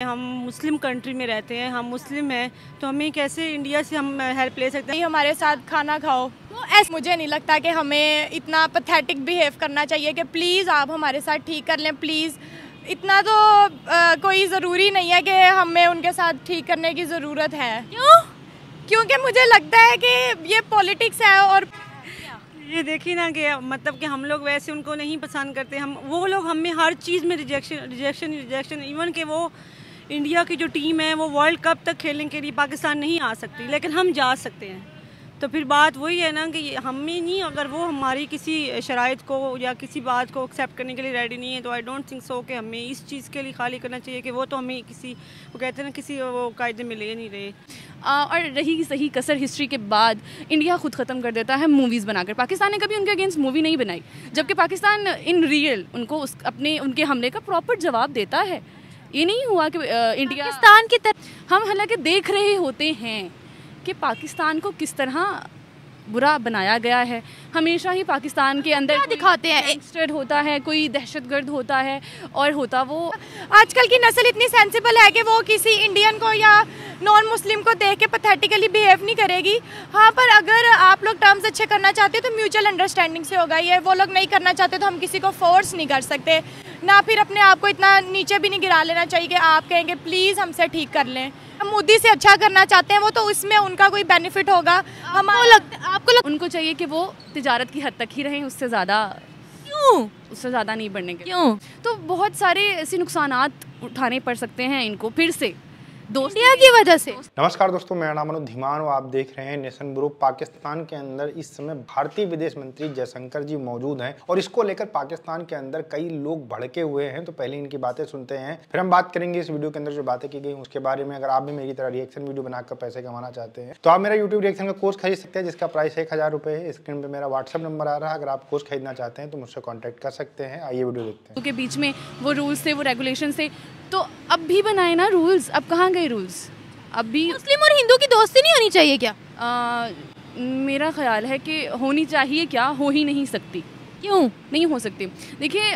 हम Muslim country में रहते हैं, हम मुस्लिम हैं, तो हमें कैसे इंडिया से हम हेल्प ले सकते हैं? हमारे साथ खाना खाओ, तो ऐसे मुझे नहीं लगता कि हमें इतना पैथेटिक बिहेव करना चाहिए कि प्लीज़ आप हमारे साथ ठीक कर लें, प्लीज़। इतना तो कोई ज़रूरी नहीं है कि हमें उनके साथ ठीक करने की ज़रूरत है। क्यों? क्योंकि मुझे लगता है कि ये पॉलिटिक्स है। और ये देखिए ना कि मतलब कि हम लोग वैसे उनको नहीं पसंद करते, हम वो लोग हमें हर चीज़ में रिजेक्शन इवन कि वो इंडिया की जो टीम है वो वर्ल्ड कप तक खेलने के लिए पाकिस्तान नहीं आ सकती, लेकिन हम जा सकते हैं। तो फिर बात वही है ना कि हमें नहीं, अगर वो हमारी किसी शराइत को या किसी बात को एक्सेप्ट करने के लिए रेडी नहीं है, तो आई डोंट थिंक सो कि हमें इस चीज़ के लिए खाली करना चाहिए कि वो तो हमें किसी, वो कहते हैं ना, किसी वो कायदे में ले नहीं रहे। और रही सही कसर हिस्ट्री के बाद इंडिया खुद ख़त्म कर देता है मूवीज़ बनाकर। पाकिस्तान ने कभी उनके अगेंस्ट मूवी नहीं बनाई, जबकि पाकिस्तान इन रियल उनको उनके हमले का प्रॉपर जवाब देता है। ये नहीं हुआ कि इंडिया पाकिस्तान की तरह हम हालांकि देख रहे होते हैं कि पाकिस्तान को किस तरह बुरा बनाया गया है। हमेशा ही पाकिस्तान के अंदर दिखाते हैं गैंगस्टर होता है, कोई दहशतगर्द होता है, और होता वो आजकल की नस्ल इतनी सेंसिबल है कि वो किसी इंडियन को या नॉन मुस्लिम को देख के पैथेटिकली बिहेव नहीं करेगी। हाँ, पर अगर आप लोग टर्म्स अच्छे करना चाहते तो म्यूचुअल अंडरस्टैंडिंग से होगा। ये वो लोग नहीं करना चाहते तो हम किसी को फोर्स नहीं कर सकते ना। फिर अपने आप को इतना नीचे भी नहीं गिरा लेना चाहिए कि आप कहेंगे प्लीज़ हमसे ठीक कर लें। हम मोदी से अच्छा करना चाहते हैं, वो तो उसमें उनका कोई बेनिफिट होगा। आपको उनको चाहिए कि वो तिजारत की हद तक ही रहें, उससे ज़्यादा उससे ज़्यादा नहीं बढ़ने के। क्यों? तो बहुत सारे ऐसे नुकसानात उठाने पड़ सकते हैं इनको फिर से इंडिया की वजह से। नमस्कार दोस्तों, मेरा नाम अनुज धीमान और आप देख रहे हैं नेशन ब्रो। पाकिस्तान के अंदर इस समय भारतीय विदेश मंत्री जयशंकर जी मौजूद हैं और इसको लेकर पाकिस्तान के अंदर कई लोग भड़के हुए हैं। तो पहले इनकी बातें सुनते हैं, फिर हम बात करेंगे इस वीडियो के अंदर जो बातें की गई उसके बारे में। अगर आप भी मेरी तरह रिएक्शन वीडियो बनाकर पैसे कमाना चाहते हैं तो आप मेरा यूट्यूब रिएक्शन का कोर्स खरीद सकते हैं, जिसका प्राइस 1000 रुपये है। स्क्रीन पर मेरा व्हाट्सएप नंबर आ रहा है, अगर आप कोर्स खरीदना चाहते हैं तो मुझसे कॉन्टैक्ट कर सकते हैं। आइए वीडियो देखते हैं। के बीच में वो रूल्स थे, वो रेगुलेशन थे, तो अब भी बनाए ना रूल्स। अब कहाँ गए रूल्स? अब भी मुस्लिम और हिंदू की दोस्ती नहीं होनी चाहिए क्या? मेरा ख्याल है कि होनी चाहिए, क्या हो ही नहीं सकती। क्यों नहीं हो सकती? देखिए,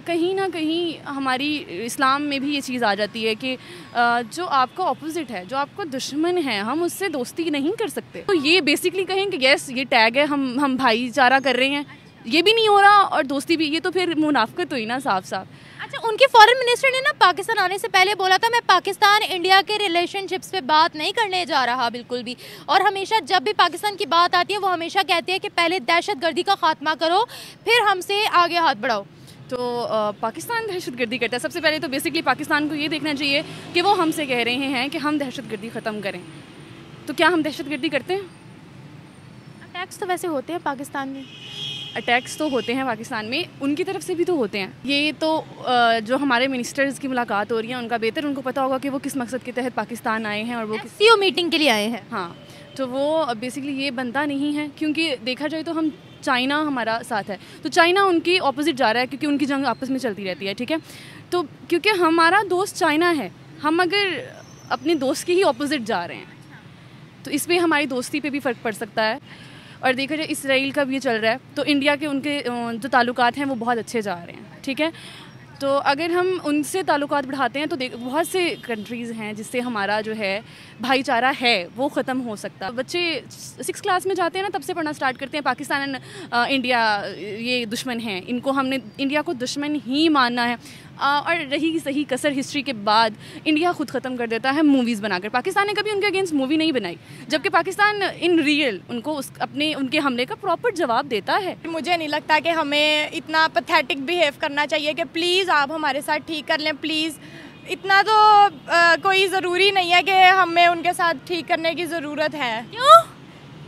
कहीं ना कहीं हमारी इस्लाम में भी ये चीज़ आ जाती है कि जो आपका ऑपोजिट है, जो आपका दुश्मन है, हम उससे दोस्ती नहीं कर सकते। तो ये बेसिकली कहें कि यस ये टैग है, हम भाईचारा कर रहे हैं, ये भी नहीं हो रहा और दोस्ती भी, ये तो फिर मुनाफिकत हुई ना साफ साफ। अच्छा, उनके फॉरेन मिनिस्टर ने ना पाकिस्तान आने से पहले बोला था मैं पाकिस्तान इंडिया के रिलेशनशिप्स पे बात नहीं करने जा रहा बिल्कुल भी। और हमेशा जब भी पाकिस्तान की बात आती है वो हमेशा कहते हैं कि पहले दहशतगर्दी का खात्मा करो, फिर हमसे आगे हाथ बढ़ाओ। तो पाकिस्तान दहशतगर्दी करता है। सबसे पहले तो बेसिकली पाकिस्तान को ये देखना चाहिए कि वो हमसे कह रहे हैं कि हम दहशतगर्दी ख़त्म करें, तो क्या हम दहशतगर्दी करते हैं? अटैक्स तो वैसे होते हैं पाकिस्तान में, अटैक्स तो होते हैं पाकिस्तान में, उनकी तरफ से भी तो होते हैं। ये तो जो हमारे मिनिस्टर्स की मुलाकात हो रही है उनका बेहतर उनको पता होगा कि वो किस मकसद के तहत पाकिस्तान आए हैं और वो किसी मीटिंग के लिए आए हैं। हाँ, तो वो बेसिकली ये बनता नहीं है, क्योंकि देखा जाए तो हम चाइना हमारा साथ है, तो चाइना उनकी ऑपोजिट जा रहा है क्योंकि उनकी जंग आपस में चलती रहती है, ठीक है। तो क्योंकि हमारा दोस्त चाइना है, हम अगर अपने दोस्त के ही ऑपोजिट जा रहे हैं तो इस पर हमारी दोस्ती पे भी फ़र्क पड़ सकता है। और देखा जाए इसराइल का भी ये चल रहा है, तो इंडिया के उनके जो ताल्लुकात हैं वो बहुत अच्छे जा रहे हैं, ठीक है। तो अगर हम उनसे ताल्लुकात बढ़ाते हैं तो बहुत से कंट्रीज़ हैं जिससे हमारा जो है भाईचारा है वो ख़त्म हो सकता है। बच्चे 6 क्लास में जाते हैं ना, तब से पढ़ना स्टार्ट करते हैं पाकिस्तान एंड इंडिया ये दुश्मन हैं, इनको हमने इंडिया को दुश्मन ही मानना है। और रही सही कसर हिस्ट्री के बाद इंडिया खुद ख़त्म कर देता है मूवीज़ बनाकर। पाकिस्तान ने कभी उनके अगेंस्ट मूवी नहीं बनाई, जबकि पाकिस्तान इन रियल उनके हमले का प्रॉपर जवाब देता है। मुझे नहीं लगता कि हमें इतना पैथेटिक बिहेव करना चाहिए कि प्लीज़ आप हमारे साथ ठीक कर लें, प्लीज़। इतना तो कोई ज़रूरी नहीं है कि हमें उनके साथ ठीक करने की ज़रूरत है। क्यों?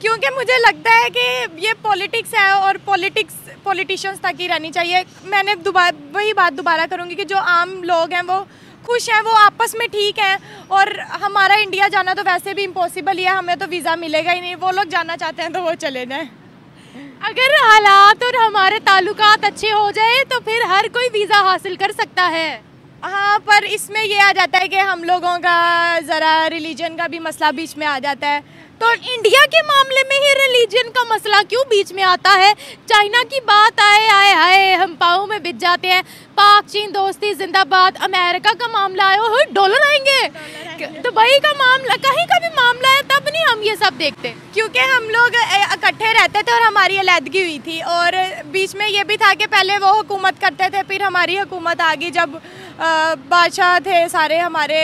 क्योंकि मुझे लगता है कि ये पॉलिटिक्स है और पॉलिटिशियंस तक ही रहनी चाहिए। मैंने वही बात दोबारा करूँगी कि जो आम लोग हैं वो खुश हैं, वो आपस में ठीक हैं। और हमारा इंडिया जाना तो वैसे भी इम्पॉसिबल ही है, हमें तो वीज़ा मिलेगा ही नहीं। वो लोग जाना चाहते हैं तो वो चले जाएं। अगर हालात और हमारे ताल्लुकात अच्छे हो जाए तो फिर हर कोई वीज़ा हासिल कर सकता है। हाँ, पर इसमें ये आ जाता है कि हम लोगों का ज़रा रिलीजन का भी मसला बीच में आ जाता है। तो इंडिया के मामले में ही ये रिलीजन का मसला क्यों बीच में आता है? चाइना की बात आए आए आए हम पाँव में बिछ जाते हैं। पाक चीन दोस्ती जिंदाबाद। अमेरिका का मामला आया हो डॉलर आएंगे, दुबई का मामला, कहीं का भी मामला है तब नहीं हम ये सब देखते, क्योंकि हम लोग इकट्ठे रहते थे और हमारी अलहदगी हुई थी। और बीच में ये भी था कि पहले वो हुकूमत करते थे, फिर हमारी हुकूमत आ गई, जब बादशाह थे सारे हमारे,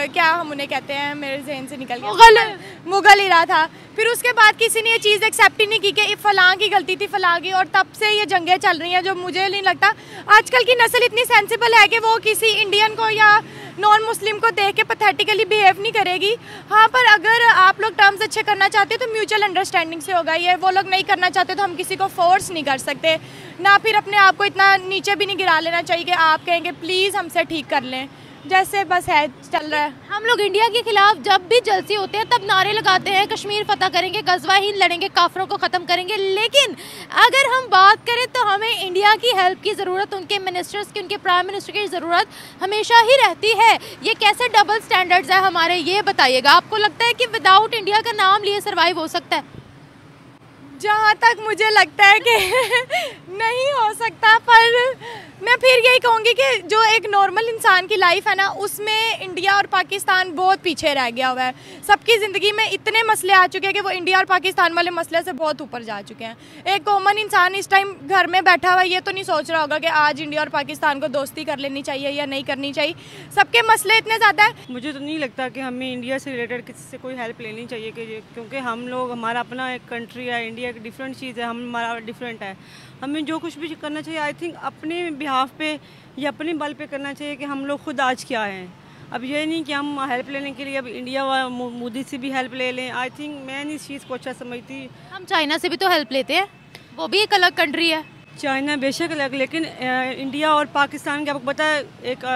क्या हम उन्हें कहते हैं, मेरे जहन से निकल गया, मुगल इरा था। फिर उसके बाद किसी ने ये चीज़ एक्सेप्ट ही नहीं की कि फलां की गलती थी फलां की, और तब से ये जंगें चल रही हैं जो मुझे नहीं लगता आजकल की नस्ल इतनी सेंसिबल है कि वो किसी इंडियन को या नॉन मुस्लिम को देख के पैथेटिकली बिहेव नहीं करेगी। हाँ, पर अगर आप लोग टर्म्स अच्छे करना चाहते हो तो म्यूचुअल अंडरस्टैंडिंग से होगा ये। वो लोग नहीं करना चाहते तो हम किसी को फोर्स नहीं कर सकते ना। फिर अपने आप को इतना नीचे भी नहीं गिरा लेना चाहिए कि आप कहेंगे प्लीज़ हमसे ठीक कर लें, जैसे बस है चल रहा है। हम लोग इंडिया के खिलाफ जब भी जलसे होते हैं तब नारे लगाते हैं कश्मीर फतह करेंगे, गजवा हिंद लड़ेंगे, काफरों को ख़त्म करेंगे। लेकिन अगर हम बात करें तो हमें इंडिया की हेल्प की ज़रूरत, उनके मिनिस्टर्स की, उनके प्राइम मिनिस्टर की ज़रूरत हमेशा ही रहती है। ये कैसे डबल स्टैंडर्ड्स है हमारे, ये बताइएगा। आपको लगता है कि विदाउट इंडिया का नाम लिए सर्वाइव हो सकता है? जहाँ तक मुझे लगता है कि नहीं हो सकता, पर मैं फिर यही कहूँगी कि जो एक नॉर्मल इंसान की लाइफ है ना, उसमें इंडिया और पाकिस्तान बहुत पीछे रह गया हुआ है। सबकी ज़िंदगी में इतने मसले आ चुके हैं कि वो इंडिया और पाकिस्तान वाले मसले से बहुत ऊपर जा चुके हैं। एक कॉमन इंसान इस टाइम घर में बैठा हुआ ये तो नहीं सोच रहा होगा कि आज इंडिया और पाकिस्तान को दोस्ती कर लेनी चाहिए या नहीं करनी चाहिए। सबके मसले इतने ज़्यादा हैं। मुझे तो नहीं लगता कि हमें इंडिया से रिलेटेड किसी से कोई हेल्प लेनी चाहिए, क्योंकि हम लोग, हमारा अपना एक कंट्री है, इंडिया एक डिफरेंट चीज़ है, हमारा डिफरेंट है। हमें जो कुछ भी करना चाहिए आई थिंक अपने बिहाफ पे या अपने बल पे करना चाहिए कि हम लोग खुद आज क्या हैं। अब ये नहीं कि हम हेल्प लेने के लिए अब इंडिया व मोदी से भी हेल्प ले लें। आई थिंक मैं इस चीज़ को अच्छा समझती। हम चाइना से भी तो हेल्प लेते हैं, वो भी एक अलग कंट्री है। चाइना बेशक अलग, लेकिन इंडिया और पाकिस्तान के, आपको पता है एक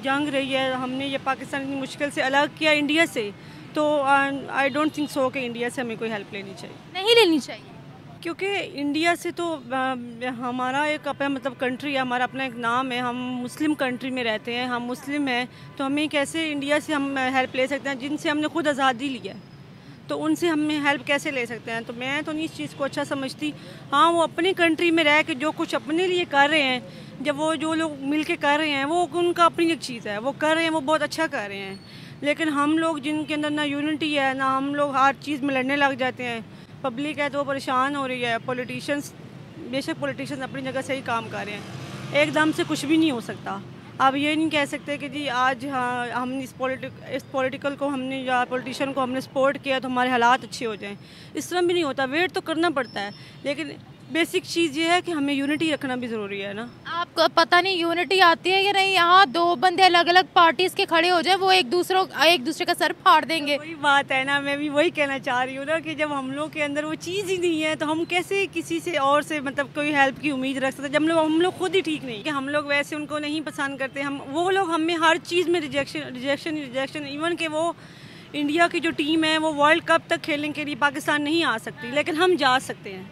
जंग रही है, हमने ये पाकिस्तान इतनी मुश्किल से अलग किया इंडिया से, तो आई डोंट थिंक सो कि इंडिया से हमें कोई हेल्प लेनी चाहिए। नहीं लेनी चाहिए, क्योंकि इंडिया से तो हमारा एक अपना मतलब कंट्री है, हमारा अपना एक नाम है, हम मुस्लिम कंट्री में रहते हैं, हम मुस्लिम हैं, तो हमें कैसे इंडिया से हम हेल्प ले सकते हैं जिनसे हमने खुद आज़ादी ली है, तो उनसे हमें हेल्प कैसे ले सकते हैं? तो मैं तो नहीं इस चीज़ को अच्छा समझती। हाँ, वो अपनी कंट्री में रह के जो कुछ अपने लिए कर रहे हैं, जब वो जो लोग मिल के कर रहे हैं वो उनका अपनी एक चीज़ है, वो कर रहे हैं, वो बहुत अच्छा कर रहे हैं। लेकिन हम लोग जिनके अंदर ना यूनिटी है, ना हम लोग हर चीज़ में लड़ने लग जाते हैं, पब्लिक है तो वो परेशान हो रही है। पॉलिटिशियंस, बेशक पॉलिटिशियंस अपनी जगह सही काम कर रहे हैं, एकदम से कुछ भी नहीं हो सकता। आप ये नहीं कह सकते कि जी आज हाँ हम इस पॉलिटिकल को हमने या पॉलिटिशियन को हमने सपोर्ट किया तो हमारे हालात अच्छे हो जाएं। इस तरह भी नहीं होता, वेट तो करना पड़ता है, लेकिन बेसिक चीज़ ये है कि हमें यूनिटी रखना भी ज़रूरी है ना। आपको पता नहीं यूनिटी आती है या नहीं। यहाँ दो बंदे अलग अलग पार्टीज के खड़े हो जाए, वो एक दूसरे का सर फाड़ देंगे। वही बात है ना, मैं भी वही कहना चाह रही हूँ ना कि जब हम लोग के अंदर वो चीज़ ही नहीं है तो हम कैसे किसी से और से मतलब कोई हेल्प की उम्मीद रख सकते हैं जब हम लोग खुद ही ठीक नहीं, कि हम लोग वैसे उनको नहीं पसंद करते। हम वो लोग हमें हर चीज़ में रिजेक्शन इवन के वो इंडिया की जो टीम है वो वर्ल्ड कप तक खेलने के लिए पाकिस्तान नहीं आ सकती, लेकिन हम जा सकते हैं।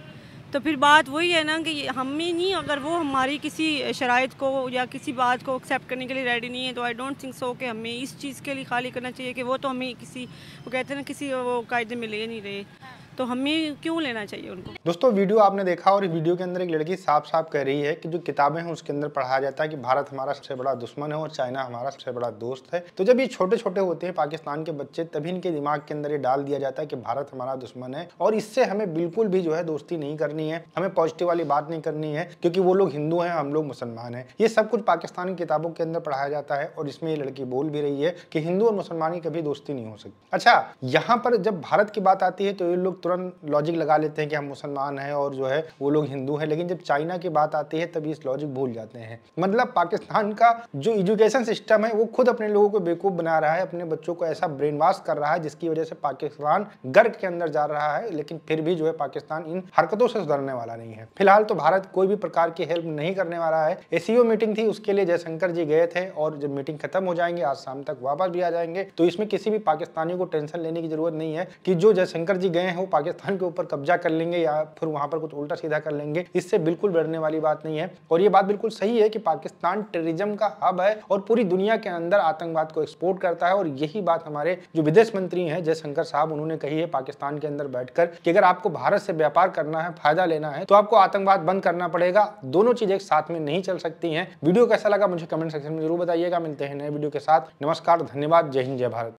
तो फिर बात वही है ना कि हमें नहीं, अगर वो हमारी किसी शराइत को या किसी बात को एक्सेप्ट करने के लिए रेडी नहीं है तो आई डोंट थिंक सो कि हमें इस चीज़ के लिए खाली करना चाहिए कि वो तो हमें किसी, वो कहते हैं ना, किसी वो कायदे में ले नहीं रहे, तो हमें क्यों लेना चाहिए उनको। दोस्तों, वीडियो आपने देखा और वीडियो के अंदर एक लड़की साफ साफ कह रही है कि जो किताबें हैं उसके अंदर पढ़ाया जाता है कि भारत हमारा सबसे बड़ा दुश्मन है और चाइना हमारा सबसे बड़ा दोस्त है। तो जब ये छोटे छोटे होते हैं पाकिस्तान के बच्चे, तभी इनके दिमाग के अंदर ये डाल दिया जाता है कि भारत हमारा दुश्मन है और इससे हमें बिल्कुल भी जो है दोस्ती नहीं करनी है, हमें पॉजिटिव वाली बात नहीं करनी है, क्योंकि वो लोग हिंदू हैं, हम लोग मुसलमान हैं। ये सब कुछ पाकिस्तानी किताबों के अंदर पढ़ाया जाता है और इसमें ये लड़की बोल भी रही है कि हिंदू और मुसलमान की कभी दोस्ती नहीं हो सकती। अच्छा, यहाँ पर जब भारत की बात आती है तो ये लोग तुरंत लॉजिक लगा लेते हैं कि हम मुसलमान हैं और जो है वो लोग हिंदू हैं, लेकिन जब चाइना की बात आती है तभी इस लॉजिक भूल जाते हैं। मतलब पाकिस्तान का जो एजुकेशन सिस्टम है वो खुद अपने लोगों को बेवकूफ बना रहा है, अपने बच्चों को ऐसा ब्रेन वॉश कर रहा है जिसकी वजह से पाकिस्तान गर्क के अंदर जा रहा है, लेकिन फिर भी जो है पाकिस्तान इन हरकतों से सुधरने वाला नहीं है। फिलहाल तो भारत कोई भी प्रकार की हेल्प नहीं करने वाला है। एसीओ मीटिंग थी, उसके लिए जयशंकर जी गए थे और जब मीटिंग खत्म हो जाएंगे, आज शाम तक वापस भी आ जाएंगे, तो इसमें किसी भी पाकिस्तानी को टेंशन लेने की जरूरत नहीं है कि जो जयशंकर जी गए हैं वो पाकिस्तान के ऊपर कब्जा कर लेंगे या फिर वहां पर कुछ उल्टा सीधा कर लेंगे, इससे बिल्कुल डरने वाली बात नहीं है। और ये बात बिल्कुल सही है कि पाकिस्तान टेररिज्म का हब है और पूरी दुनिया के अंदर आतंकवाद को एक्सपोर्ट करता है। और यही बात हमारे जो विदेश मंत्री हैं जयशंकर साहब, उन्होंने कही है पाकिस्तान के अंदर बैठकर कि अगर आपको भारत से व्यापार करना है, फायदा लेना है, तो आपको आतंकवाद बंद करना पड़ेगा। दोनों चीजें एक साथ में नहीं चल सकती हैं। वीडियो कैसा लगा मुझे कमेंट सेक्शन में जरूर बताइएगा। मिलते हैं नए वीडियो के साथ। नमस्कार, धन्यवाद, जय हिंद, जय भारत।